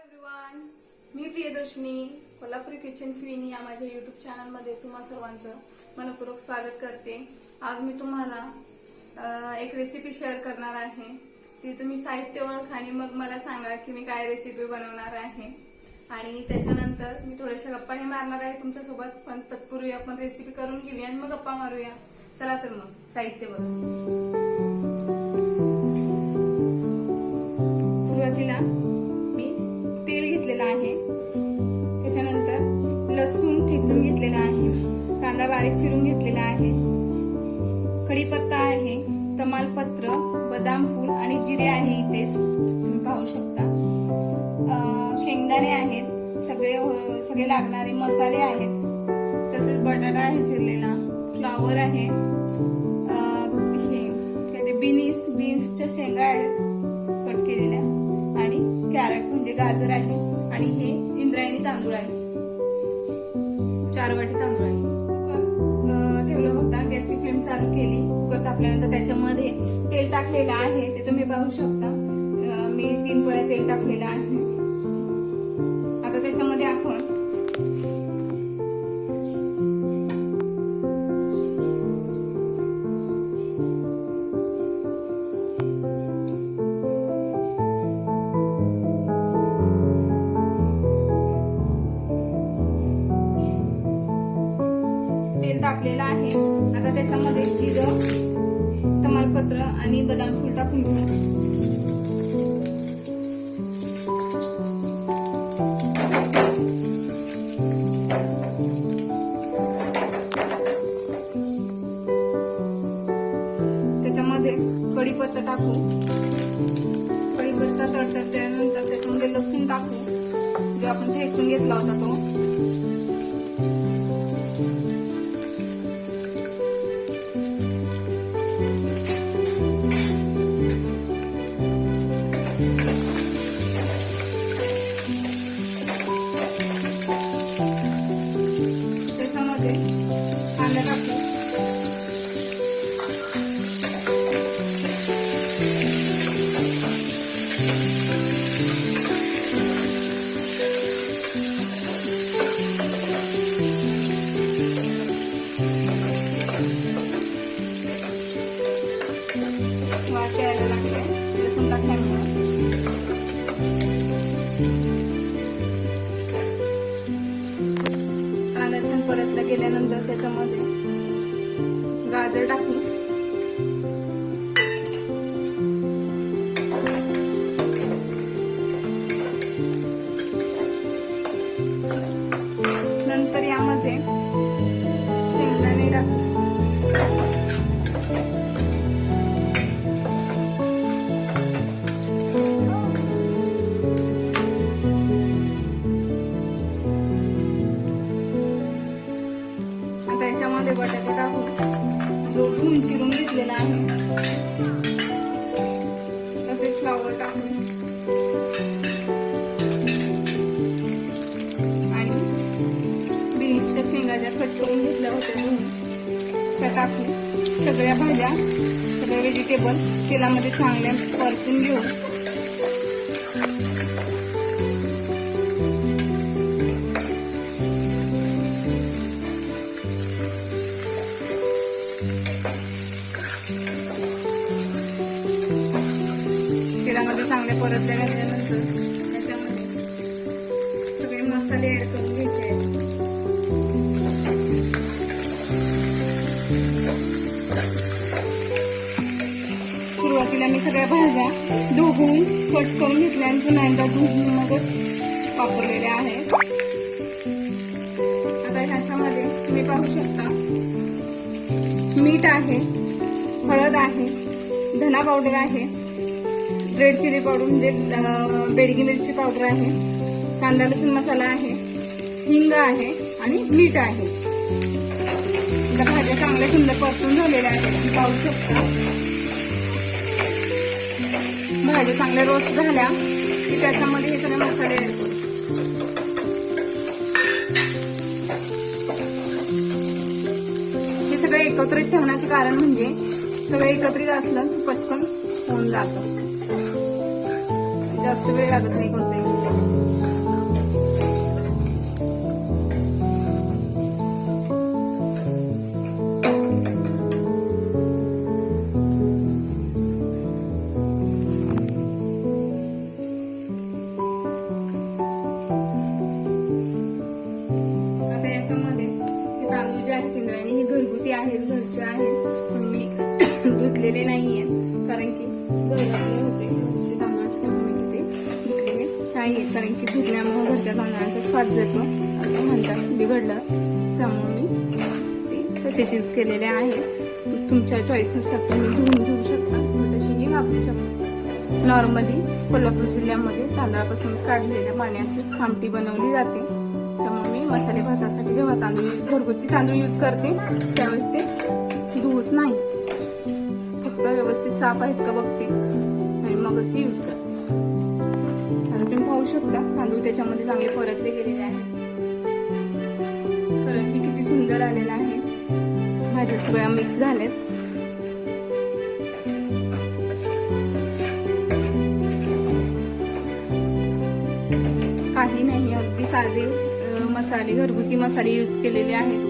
Everyone, मी Priyadarshini Kolhapuri kitchen queen या माझ्या YouTube चॅनलमध्ये तुम्हा सर्वांचं मनपूर्वक स्वागत करते। आज मी तुम्हाला एक रेसिपी शेअर करणार आहे। ती तुम्ही साहित्य ओळखा आणि मग मला सांगा की मी काय रेसिपी बनवणार आहे। आणि त्याच्यानंतर मी थोड्याशा गप्पाही मारणार आहे तुमच्यासोबत, पण तत्पूर्वी आपण रेसिपी करून घेऊया आणि मग गप्पा मारूया। चला तर मग साहित्य बघू। सुरुवातीला आहे, त्याच्यानंतर लसूण ठेचून घेतलेला आहे, कांदा बारीक चिरून घेतलेला आहे, कढीपत्ता आहे, तमालपत्र, बदाम फूल आणि जिरे आहे इथेच तुम्ही पाहू शकता। शेंगदाणे आहेत, सगळे लागणारे मसाले आहेत, तसेच बटाटा आहे चिरलेला, फ्लावर आहे, हे बीन्सच्या शेंगा आहेत कट केलेल्या, आणि कॅरेट म्हणजे गाजर आहे, आणि हे इंद्रायणी तांदूळ आहे, 4 वाटी तांदूळ आहे। कुकर ठेवला होता, गॅसची फ्लेम चालू केली, कुकर तापल्यानंतर त्याच्यामध्ये तेल टाकलेलं आहे, ते तुम्ही पाहू शकता। मी 3 पळ्या तेल टाकलेलं आहे। आता त्याच्यामध्ये आपण टाकलेला आहे। आता त्याच्यामध्ये जिरं, तमालपत्र आणि बदाम फूल टाकून घेऊ। त्याच्यामध्ये कढीपत्ता टाकू, कढीपत्ता तडतडल्यानंतर त्याच्यामध्ये लसूण टाकू, जो आपण ठेचून घेतला होता तो। कांदा टाकू, वाटी यायला लागले लसूण टाकल्यामुळे। कांदा छान परतला गेल्यानंतर त्याच्यामध्ये गाजर टाकू, नंतर यामध्ये शेंगदाणे टाकू, त्याच्यामध्ये बटाटे टाकू, जो धुवून चिरून घेतलेला आहे, तसेच फ्लावर टाकू आणि बीन्सच्या शेंगा ज्या कट करून घेतल्या होत्या धुवून त्या टाकू। सगळ्या भाज्या, सगळे व्हेजिटेबल तेलामध्ये चांगल्या परतून घेऊ। तेलामध्ये चांगले परतल्या गेल्यानंतर त्याच्यामध्ये सगळे मसाले ऍड करून घ्यायचे आहेत। सुरुवातीला मी सगळ्या भाज्या धुवून कट करून घेतल्या आणि पुन्हा एकदा धुवून मगच वापरलेल्या आहेत। आता ह्याच्यामध्ये तुम्ही पाहू शकता मीठ आहे, हळद आहे, धना पावडर आहे, रेड चिली पावडर म्हणजे बेडगी मिरची पावडर आहे, कांदा लसूण मसाला आहे, हिंग आहे आणि मीठ आहे। त्या भाज्या चांगल्या सुंदर परतून झालेल्या आहेत, तुम्ही पाहू शकता। भाज्या चांगल्या रोस्ट झाल्या की त्याच्यामध्ये हे सगळे मसाले ऍड करू। हे सगळे एकत्रित ठेवण्याचे कारण म्हणजे सगळं एकत्रित असलं की पटकन होऊन जातं, जास्त वेळ लागत नाही कोणत्याही। धुतलेले नाहीये, कारण की घरातले होते घरचे तांदूळ असल्यामुळे ते धुतलेले नाहीये, कारण की धुतल्यामुळे घरच्या तांदळाचा स्वाद जातो असं म्हणतात, बिघडलं. त्यामुळे मी ते तसेच यूज केलेले आहेत. तुमच्या चॉईसनुसार तुम्ही धुवून घेऊ शकता, तशीही वापरू शकता. नॉर्मली कोल्हापूर जिल्ह्यामध्ये तांदळापासून काढलेल्या पाण्याची आमटी बनवली जाते. त्यामुळे मी मसाले भातासाठी जेव्हा घरगुती तांदूळ यूज करते त्यावेळेस ते धुवत नाही, फक्त व्यवस्थित साफ आहेत का बघते आणि मगच ते यूज करते. आता तुम्ही पाहू शकता तांदूळ त्याच्यामध्ये चांगले परतले गेलेले आहेत. कारण की किती सुंदर आलेला आहे. भाज्या सगळ्या मिक्स झाल्यात. काही नाही, अगदी साधे मसाले, घरगुती मसाले यूज केलेले आहेत.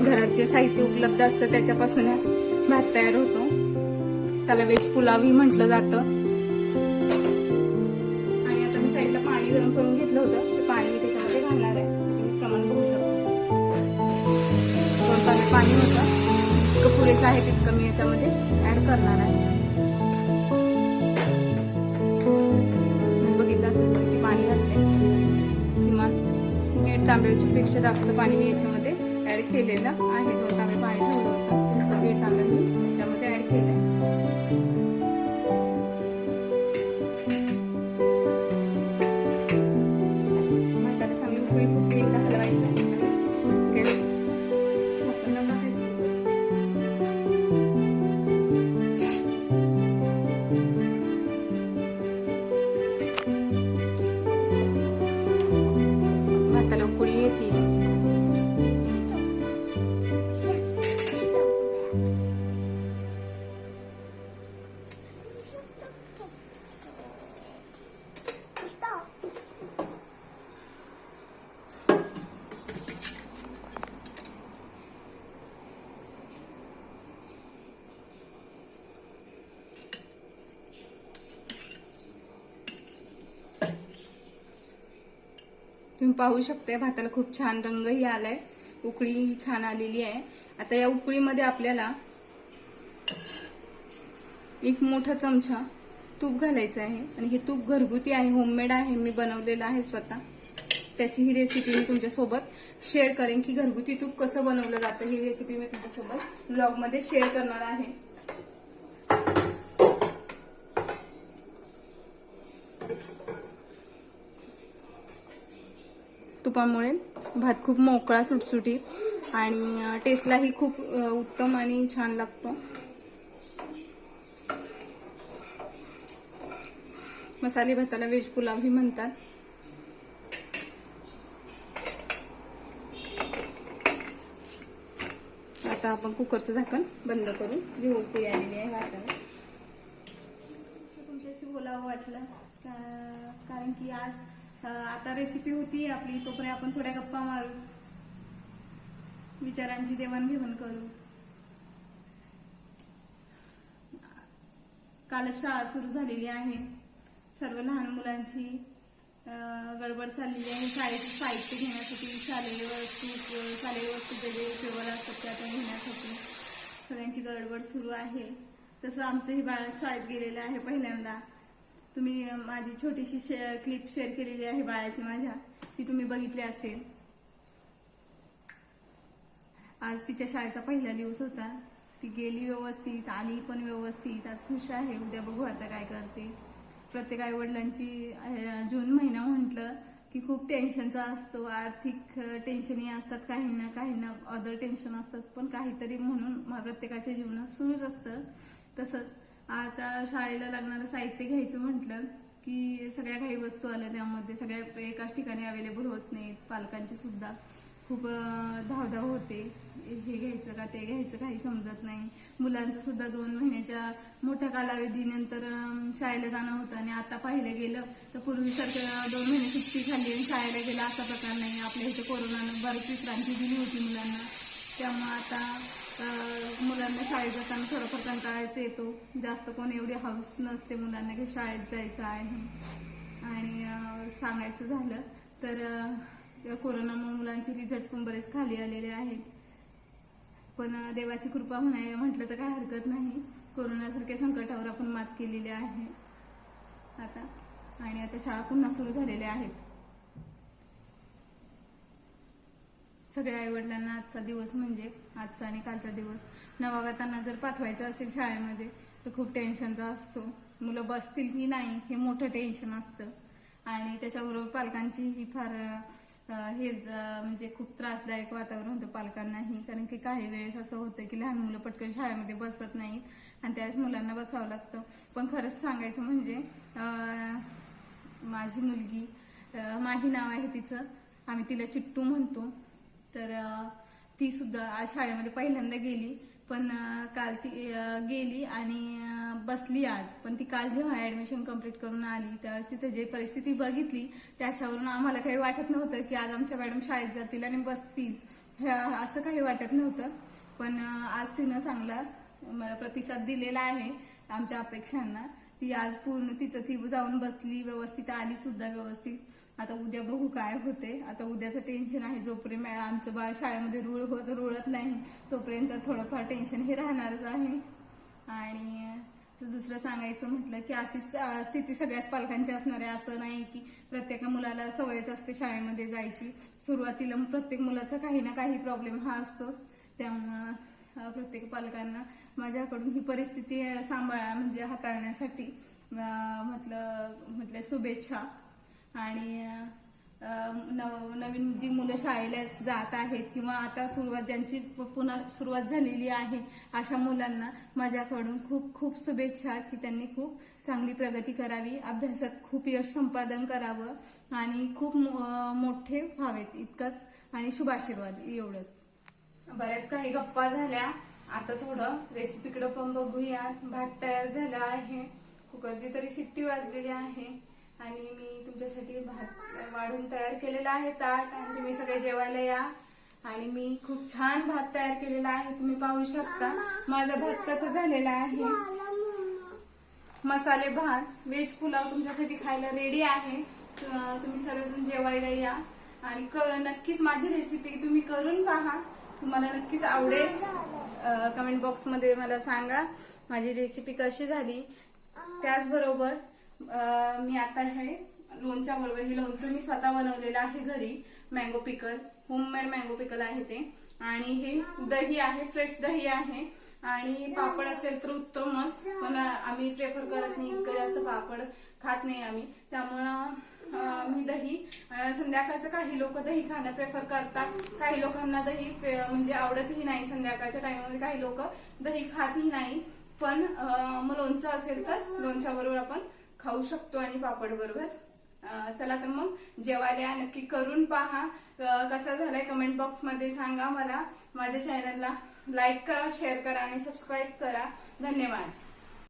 घरात जे साहित्य उपलब्ध असतं त्याच्यापासून भात तयार होतो. त्याला व्हेज पुलावही म्हटलं जातं. आणि आता मी साईडला पाणी गरम करून घेतलं होतं, ते पाणी मी त्याच्यामध्ये घालणार आहे. तुम्ही प्रमाण बघू शकता. 2 तांबे पाणी होतं, जितकं पुरेसं आहे तितकं मी याच्यामध्ये ऍड करणार आहे. बघितलं असेल किती पाणी घातलंय. किमान 1.5 तांब्यापेक्षा जास्त पाणी मी याच्यामध्ये ऍड केलेलं आहे. 2 तांबे पाणी ठेवलं होतं, 1.5 तांबे मी याच्यामध्ये ऍड केलंय. भाताला चांगली उकळी फुटली एकदा हलवायचं आणि गॅस झाकण लावून टाकायचं. भाताला उकळी येते. तुम्ही पाहू शकता भाताला खूप छान रंगही आलाय, उकळी छान आलेली आहे. आता या उकळीमध्ये आपल्याला 1 मोठा चमचा तूप घालायचं आहे. आणि हे तूप घरगुती आहे, होममेड आहे, मी बनवलेलं आहे स्वतः. त्याची ही रेसिपी मी तुमच्यासोबत शेअर करेन की घरगुती तूप कसं बनवलं जातं. ही रेसिपी मी तुमच्यासोबत ब्लॉगमध्ये शेअर करणार आहे. तुपामुळे भात खूप मोकळा, सुटसुटीत आणि टेस्टलाही खूप उत्तम आणि छान लागतो. मसाले भाताला व्हेज पुलाव ही म्हणतात. आता आपण कुकरचं झाकण बंद करू. जी उकळी आलेली आहे भाताला. तुमच्याशी बोलावं वाटलं कारण की आज आता रेसिपी होती आपली, तोपर्यंत आपण थोड्या गप्पा मारू, विचारांची देवाणघेवाण करू. कालच शाळा सुरू झालेली आहे. सर्व लहान मुलांची गडबड चाललेली आहे. शाळेचे साहित्य घेण्यासाठी, शालेय वस्तू जे उपयोगाला असतात त्या घेण्यासाठी सगळ्यांची गडबड सुरू आहे. तसं आमचंही बाळ शाळेत गेलेलं आहे पहिल्यांदा. तुम्ही माझी छोटीशी क्लिप शेअर केलेली आहे बाळाची माझ्या, ती तुम्ही बघितली असेल. आज तिच्या शाळेचा पहिला दिवस होता. ती गेली व्यवस्थित, आली पण व्यवस्थित. आज खुश आहे. उद्या बघू आता काय करते. प्रत्येक आई वडिलांची जून महिना म्हटलं की खूप टेन्शनचा असतो. आर्थिक टेन्शनही असतात, काहींना अदर टेन्शन असतात, पण काहीतरी म्हणून प्रत्येकाच्या जीवनात सुरूच असतं. तसंच आता शाळेला लागणारं साहित्य घ्यायचं म्हटलं की सगळ्या काही वस्तू आल्या, त्यामध्ये सगळ्या एकाच ठिकाणी अवेलेबल होत नाहीत. पालकांची सुद्धा खूप धावधाव होते. हे घ्यायचं का ते घ्यायचं काही समजत नाही. मुलांचं सुद्धा 2 महिन्याच्या मोठ्या कालावधीनंतर शाळेला जाणं होतं. आणि आता पाहिलं गेलं तर पूर्वीसारखं 2 महिने सुट्टी खाल्ली आणि शाळेला गेलं असा प्रकार नाही. आपल्या इथे कोरोनानं बरीच विश्रांती दिली होती मुलांना. त्यामुळे आता मुलांना शाळेत जाताना थोडाफार कंटाळायचं येतो. जास्त कोण एवढी हौस नसते मुलांना की शाळेत जायचं आहे. आणि सांगायचं झालं तर कोरोनामुळे मुलांचे रिझल्ट पण बरेच खाली आलेले आहेत. पण देवाची कृपा म्हटलं तर काय हरकत नाही. कोरोनासारख्या संकटावर आपण मात केलेली आहे आता, आणि आता शाळा पुन्हा सुरू झालेल्या आहेत. सगळ्या आईवडिलांना आजचा दिवस म्हणजे आजचा आणि कालचा दिवस, नवागतांना जर पाठवायचं असेल शाळेमध्ये तर खूप टेन्शनचा असतो. मुलं बसतील की नाही हे मोठं टेन्शन असतं, आणि त्याच्याबरोबर पालकांची ही फार म्हणजे खूप त्रासदायक वातावरण होतं पालकांनाही. कारण की काही वेळेस असं होतं की लहान मुलं पटकन शाळेमध्ये बसत नाहीत आणि त्यावेळेस मुलांना बसावं लागतं. पण खरंच सांगायचं म्हणजे माझी मुलगी माही नाव आहे तिचं, आम्ही तिला चिट्टू म्हणतो. तर ती सुद्धा आज शाळेमध्ये पहिल्यांदा गेली, पण काल ती गेली आणि बसली आज. पण ती काल जेव्हा ॲडमिशन कंप्लीट करून आली त्यावेळेस तिथे जे परिस्थिती बघितली त्याच्यावरून आम्हाला काही वाटत नव्हतं की आज आमच्या मॅडम शाळेत जातील आणि बसतील, असं काही वाटत नव्हतं. पण आज तिनं चांगला प्रतिसाद दिलेला आहे आमच्या अपेक्षांना. ती आज पूर्ण ती जाऊन बसली, व्यवस्थित आली सुद्धा व्यवस्थित. आता उद्या बघू काय होते. आता उद्याचं टेन्शन आहे, जोपर्यंत आमचं बाळ शाळेमध्ये रुळत नाही तोपर्यंत थोडंफार टेन्शन हे राहणारच आहे. आणि दुसरं सांगायचं म्हटलं की अशी स्थिती सगळ्याच पालकांची असणार आहे. असं नाही की प्रत्येक मुलाला सवयच असते शाळेमध्ये जायची. सुरुवातीला प्रत्येक मुलाचा काही ना काही प्रॉब्लेम हा असतोच. त्यामुळं प्रत्येक पालकांना माझ्याकडून ही परिस्थिती म्हणजे हाताळण्यासाठी म्हटलं शुभेच्छा. आणि नवीन जी मुलं शाळेला जात आहेत किंवा आता ज्यांची पुन्हा सुरुवात झालेली आहे अशा मुलांना माझ्याकडून खूप खूप शुभेच्छा की त्यांनी खूप चांगली प्रगती करावी, अभ्यासात खूप यश संपादन करावं आणि खूप मोठे व्हावेत इतकंच, आणि शुभाशीर्वाद एवढंच. बऱ्याच काही गप्पा झाल्या, आता थोडं रेसिपीकडे पण बघूया. भात तयार झाला आहे, कुकरची तरी शिट्टी वाजलेली आहे आणि मी तुमच्यासाठी भात वाढून तयार केलेला आहे ताट, आणि तुम्ही सगळे जेवायला या. आणि मी खूप छान भात तयार केलेला आहे, तुम्ही पाहू शकता माझा भात कसा झालेला आहे. मसाले भात व्हेज पुलाव तुमच्यासाठी खायला रेडी आहे. तुम्ही सर्वजण जेवायला या आणि नक्कीच माझी रेसिपी तुम्ही करून पहा, तुम्हाला नक्कीच आवडेल. कमेंट बॉक्समध्ये मला सांगा माझी रेसिपी कशी झाली. त्याचबरोबर मी आता हे लोणच्या बरोबर हे लोणचं मी स्वतः बनवलेलं आहे घरी. मँगो पिकल, होममेड मँगो पिकल आहे ते. आणि हे दही आहे, फ्रेश दही आहे. आणि पापड असेल तर उत्तमच, पण आम्ही प्रेफर करत नाही, इतकं जास्त पापड खात नाही आम्ही. त्यामुळं मी दही संध्याकाळचं काही लोक दही खाणं प्रेफर करतात, काही लोकांना दही म्हणजे आवडतही नाही. संध्याकाळच्या टाइममध्ये काही लोक दही खातही नाही. पण मग लोणचं असेल तर लोणच्या बरोबर आपण खाऊ शकतो आणि पापड बरोबर. चला तर मग जेवायला नक्की करून पहा. कसा झालाय कमेंट बॉक्स मध्ये सांगा मला. माझ्या चॅनलला लाईक करा, शेअर करा आणि सबस्क्राईब करा. धन्यवाद.